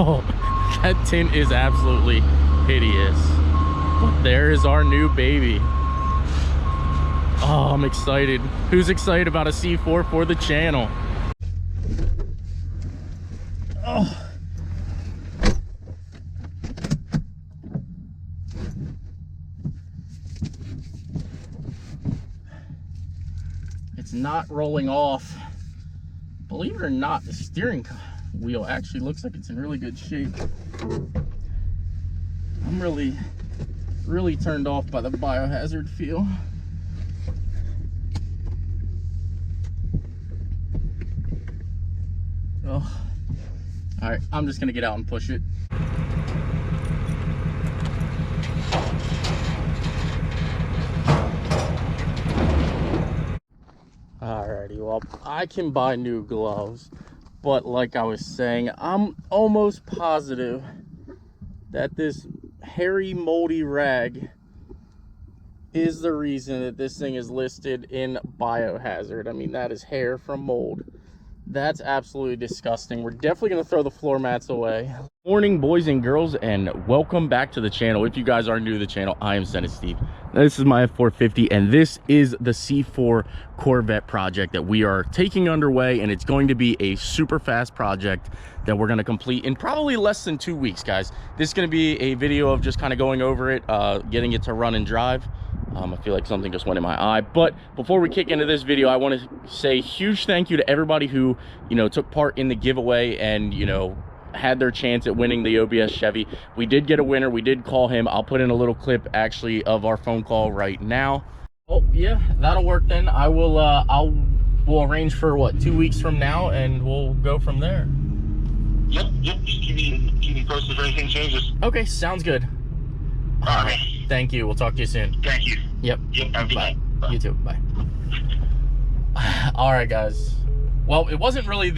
Oh, that tint is absolutely hideous. But there is our new baby. Oh, I'm excited. Who's excited about a C4 for the channel? Oh. It's not rolling off. Believe it or not, the steering wheel actually looks like it's in really good shape. I'm really turned off by the biohazard feel. Oh. All right, I'm just gonna get out and push it. Alrighty, well, I can buy new gloves, but like I was saying, I'm almost positive that this hairy, moldy rag is the reason that this thing is listed in biohazard. I mean, that is hair from mold. That's absolutely disgusting. We're definitely going to throw the floor mats away. Morning, boys and girls, and welcome back to the channel. If you guys are new to the channel, I am SendIt Steve. This is my F450, and this is the C4 Corvette project that we are taking underway, and it's going to be a super fast project that we're going to complete in probably less than 2 weeks, guys. This is going to be a video of just kind of going over it, getting it to run and drive. I feel like something just went in my eye. But before we kick into this video, I want to say huge thank you to everybody who, took part in the giveaway and, had their chance at winning the OBS Chevy. We did get a winner. We did call him. I'll put in a little clip actually of our phone call right now. Oh yeah, that'll work then. We'll arrange for what, 2 weeks from now, and we'll go from there. Yep. Just keep me posted if anything changes. Okay, sounds good. All right. Thank you. We'll talk to you soon. Thank you. Yep. Have a good night. Bye. You too. Bye. All right, guys. Well, it wasn't really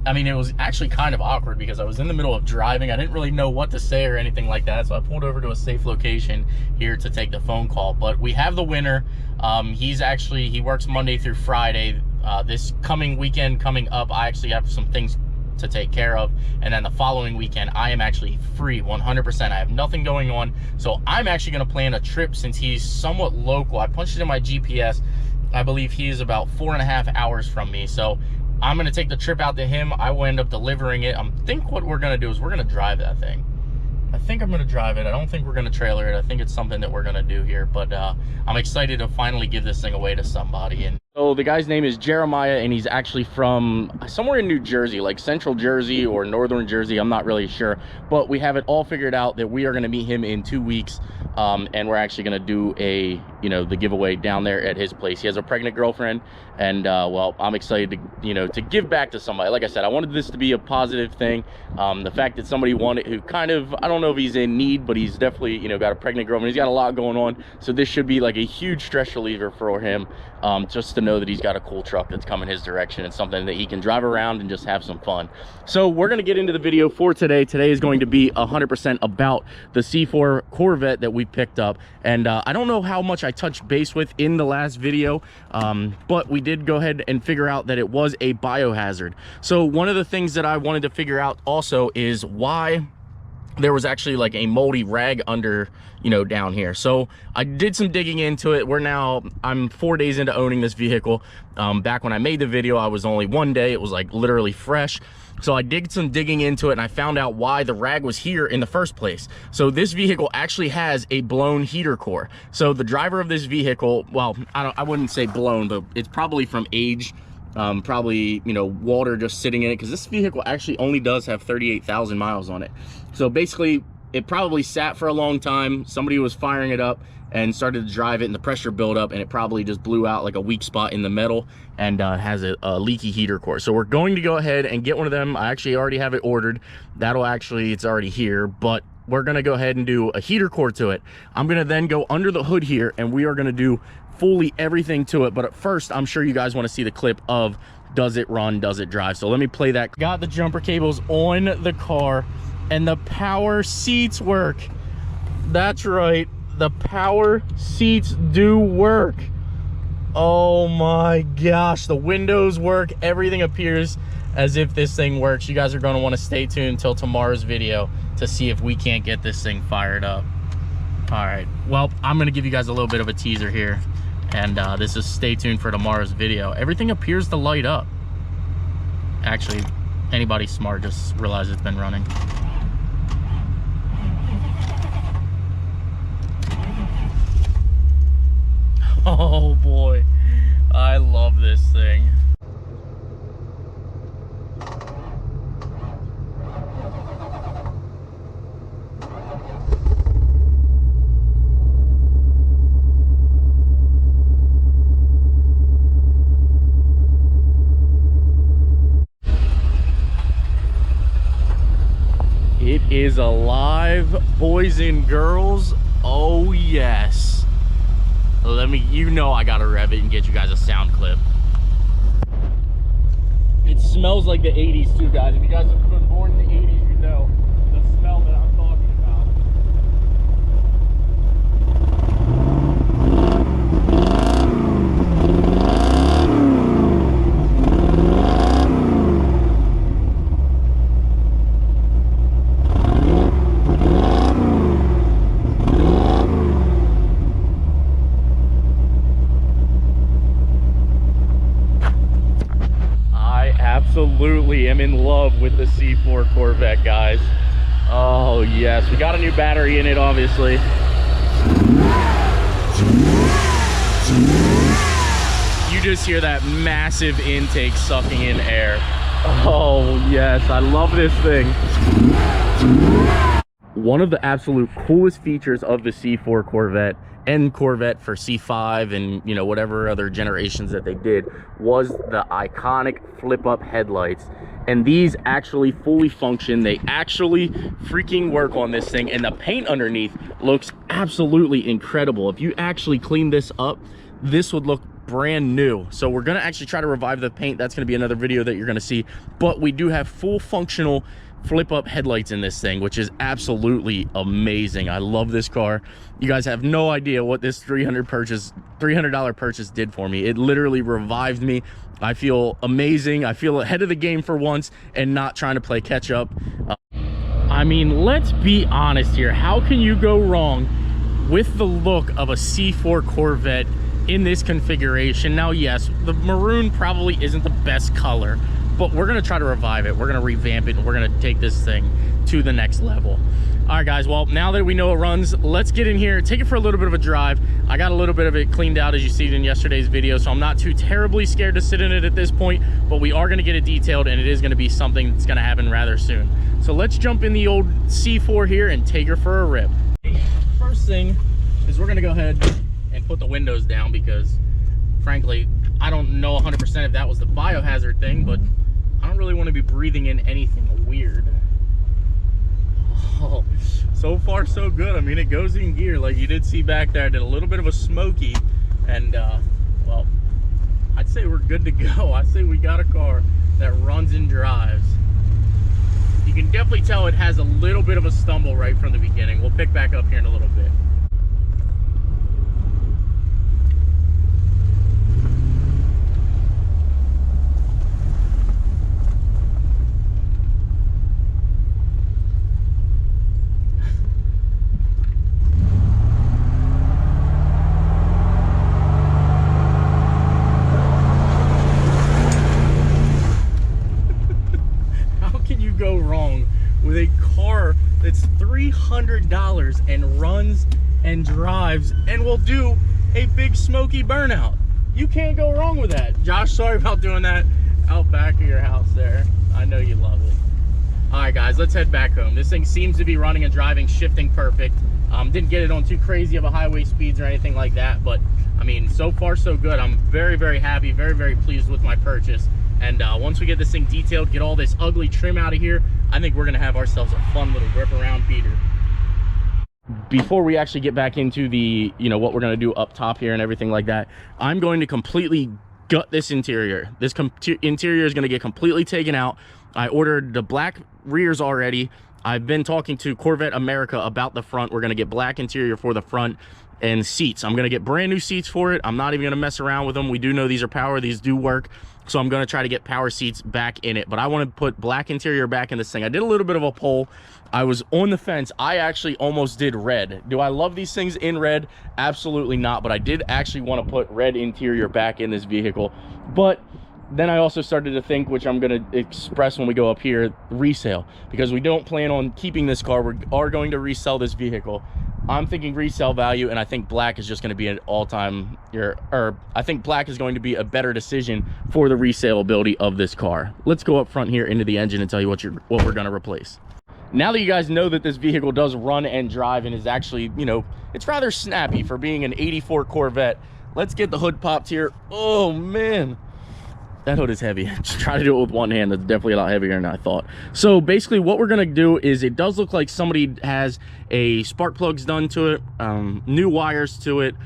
it was actually kind of awkward because I was in the middle of driving. I didn't really know what to say or anything like that, so I pulled over to a safe location here to take the phone call. But we have the winner. He works Monday through Friday. This coming weekend coming up, I actually have some things to take care of, and then the following weekend I am actually free 100%. I have nothing going on, so I'm actually going to plan a trip since he's somewhat local. I punched it in my GPS. I believe he is about 4.5 hours from me, so I'm going to take the trip out to him. I will end up delivering it. I think what we're going to do is we're going to drive that thing. I think I'm going to drive it. I don't think we're going to trailer it. I think it's something that we're going to do here, but I'm excited to finally give this thing away to somebody. And so the guy's name is Jeremiah, and he's actually from somewhere in New Jersey, like Central Jersey or Northern Jersey. I'm not really sure, but we have it all figured out that we are going to meet him in 2 weeks, and we're actually going to do the giveaway down there at his place. He has a pregnant girlfriend, and well, I'm excited to to give back to somebody. Like I said, I wanted this to be a positive thing. The fact that somebody won it who kind of, I don't know if he's in need, but he's definitely got a pregnant girlfriend. He's got a lot going on, so this should be like a huge stress reliever for him, just to know that he's got a cool truck that's coming his direction and something that he can drive around and just have some fun. So we're going to get into the video for today. Today is going to be 100% about the C4 Corvette that we picked up, and I don't know how much I touched base with in the last video, but we did go ahead and figure out that it was a biohazard. So one of the things that I wanted to figure out also is why there was actually like a moldy rag under down here. So I did some digging into it. I'm 4 days into owning this vehicle. Back when I made the video, I was only 1 day. It was like literally fresh. So I did some digging into it, and I found out why the rag was here in the first place. So this vehicle actually has a blown heater core. So the driver of this vehicle, well, I wouldn't say blown, but it's probably from age. Probably water just sitting in it, because this vehicle actually only does have 38,000 miles on it. So basically it probably sat for a long time. Somebody was firing it up and started to drive it, and the pressure built up, and it probably just blew out like a weak spot in the metal, and has a leaky heater core. So we're going to go ahead and get one of them. I actually already have it ordered. It's already here, but we're gonna go ahead and do a heater core to it. I'm gonna then go under the hood here, and we are gonna do fully everything to it. But at first, I'm sure you guys want to see the clip of does it run, does it drive. So let me play that. Got the jumper cables on the car, and the power seats work. That's right, the power seats do work. Oh my gosh, the windows work, everything appears as if this thing works. You guys are going to want to stay tuned until tomorrow's video to see if we can't get this thing fired up. All right, well, I'm going to give you guys a little bit of a teaser here, and this is stay tuned for tomorrow's video. Everything appears to light up. Actually, anybody smart just realized it's been running. Oh boy, I love this thing. It is alive, boys and girls. Oh yes. Let me, you know, I gotta rev it and get you guys a sound clip. It smells like the 80s too, guys. If you guys have been born in the 80s, you know the smell that I'm talking about. Absolutely am in love with the C4 Corvette, guys. Oh yes, we got a new battery in it, obviously. You just hear that massive intake sucking in air. Oh yes, I love this thing. One of the absolute coolest features of the C4 Corvette and Corvette for C5 and, you know, whatever other generations that they did was the iconic flip-up headlights. And these actually fully function. They actually freaking work on this thing, and the paint underneath looks absolutely incredible. If you actually clean this up, this would look brand new. So we're gonna actually try to revive the paint. That's gonna be another video that you're gonna see, but we do have full functional flip up headlights in this thing, which is absolutely amazing. I love this car. You guys have no idea what this $300 purchase did for me. It literally revived me. I feel amazing. I feel ahead of the game for once and not trying to play catch up. I mean, let's be honest here. How can you go wrong with the look of a C4 Corvette in this configuration? Now, yes, the maroon probably isn't the best color, but we're gonna try to revive it. We're gonna revamp it, and we're gonna take this thing to the next level. All right, guys, well, now that we know it runs, let's get in here, take it for a little bit of a drive. I got a little bit of it cleaned out, as you see in yesterday's video, so I'm not too terribly scared to sit in it at this point, but we are gonna get it detailed, and it is gonna be something that's gonna happen rather soon. So let's jump in the old C4 here and take her for a rip. First thing is we're gonna go ahead and put the windows down, because frankly, I don't know 100% if that was the biohazard thing, but I don't really want to be breathing in anything weird. Oh, so far so good. I mean, it goes in gear like you did see back there. I did a little bit of a smoky, and well, I'd say we're good to go. I'd say we got a car that runs and drives. You can definitely tell it has a little bit of a stumble right from the beginning. We'll pick back up here in a little bit. Go wrong with a car that's $300 and runs and drives and will do a big smoky burnout? You can't go wrong with that. Josh, sorry about doing that out back of your house there. I know you love it. All right, guys, let's head back home. This thing seems to be running and driving, shifting perfect. Didn't get it on too crazy of a highway speeds or anything like that, but I mean, so far so good. I'm very, very happy, very, very pleased with my purchase. And once we get this thing detailed, get all this ugly trim out of here, I think we're gonna have ourselves a fun little rip around beater. Before we actually get back into the, you know, what we're gonna do up top here and everything like that, I'm going to completely gut this interior. This interior is gonna get completely taken out. I ordered the black rears already. I've been talking to Corvette America about the front. We're gonna get black interior for the front. and seats. I'm gonna get brand new seats for it. I'm not even gonna mess around with them. We do know these are power, these do work, so I'm gonna try to get power seats back in it. But I want to put black interior back in this thing. I did a little bit of a poll. I was on the fence. I actually almost did red. Do I love these things in red? Absolutely not, but I did actually want to put red interior back in this vehicle. But then I also started to think, which I'm going to express when we go up here, resale, because we don't plan on keeping this car. We are going to resell this vehicle. I'm thinking resale value, and I think black is just going to be an all-time, or I think black is going to be a better decision for the resaleability of this car. Let's go up front here into the engine and tell you what we're going to replace. Now that you guys know that this vehicle does run and drive and is actually, you know, it's rather snappy for being an 84 Corvette, let's get the hood popped here. Oh man, that hood is heavy. Just try to do it with one hand. That's definitely a lot heavier than I thought. So basically what we're gonna do is, it does look like somebody has a spark plugs done to it, new wires to it.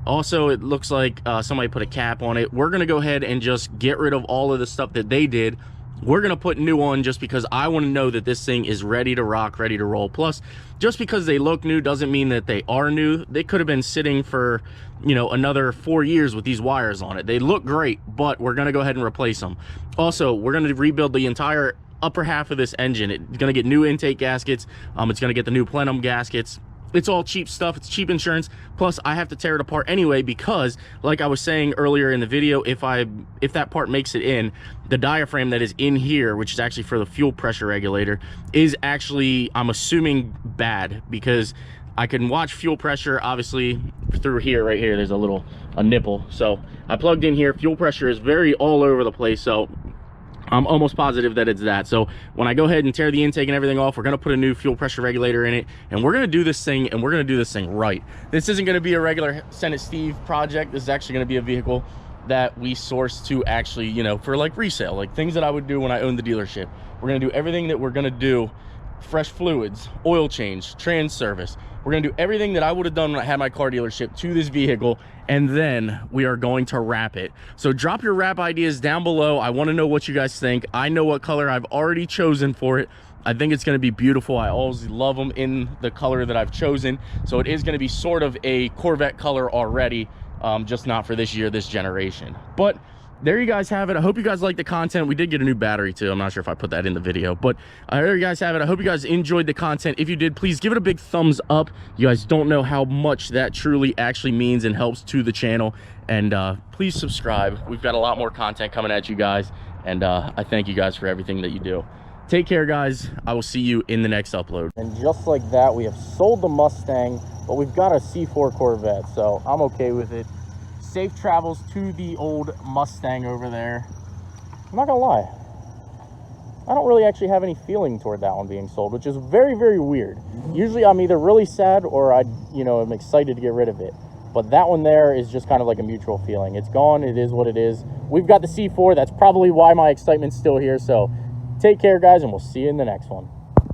Also, it looks like somebody put a cap on it. We're gonna go ahead and just get rid of all of the stuff that they did. We're gonna put new on, just because I want to know that this thing is ready to rock, ready to roll. Plus, just because they look new doesn't mean that they are new. They could have been sitting for, you know, another 4 years with these wires on it. They look great, but we're gonna go ahead and replace them. Also, we're gonna rebuild the entire upper half of this engine. It's gonna get new intake gaskets. It's gonna get the new plenum gaskets. It's all cheap stuff. It's cheap insurance. Plus, I have to tear it apart anyway, because like I was saying earlier in the video, if that part makes it in, the diaphragm that is in here, which is actually for the fuel pressure regulator, is actually, I'm assuming, bad, because I can watch fuel pressure obviously through here. Right here, there's a nipple. So I plugged in here. Fuel pressure is very all over the place, so I'm almost positive that it's that. So when I go ahead and tear the intake and everything off, we're gonna put a new fuel pressure regulator in it, and we're gonna do this thing, and we're gonna do this thing right. This isn't gonna be a regular SendIt Steve project. This is actually gonna be a vehicle that we source to actually, you know, for like resale, like things that I would do when I owned the dealership. We're gonna do everything that we're gonna do: fresh fluids, oil change, trans service. We're gonna do everything that I would have done when I had my car dealership to this vehicle, and then we are going to wrap it. So drop your wrap ideas down below. I want to know what you guys think. I know what color I've already chosen for it. I think it's going to be beautiful. I always love them in the color that I've chosen. So it is going to be sort of a Corvette color already, just not for this year, this generation. But there you guys have it. I hope you guys like the content. We did get a new battery too. I'm not sure if I put that in the video, but there you guys have it. I hope you guys enjoyed the content. If you did, please give it a big thumbs up. You guys don't know how much that truly actually means and helps to the channel. And please subscribe. We've got a lot more content coming at you guys, and I thank you guys for everything that you do. Take care, guys. I will see you in the next upload. And just like that, we have sold the Mustang, but we've got a C4 Corvette, so I'm okay with it. Safe travels to the old Mustang over there. I'm not gonna lie, I don't really actually have any feeling toward that one being sold, which is very, very weird. Usually I'm either really sad or I'm excited to get rid of it. But that one there is just kind of like a mutual feeling. It's gone, it is what it is. We've got the C4, that's probably why my excitement's still here. So take care, guys, and we'll see you in the next one.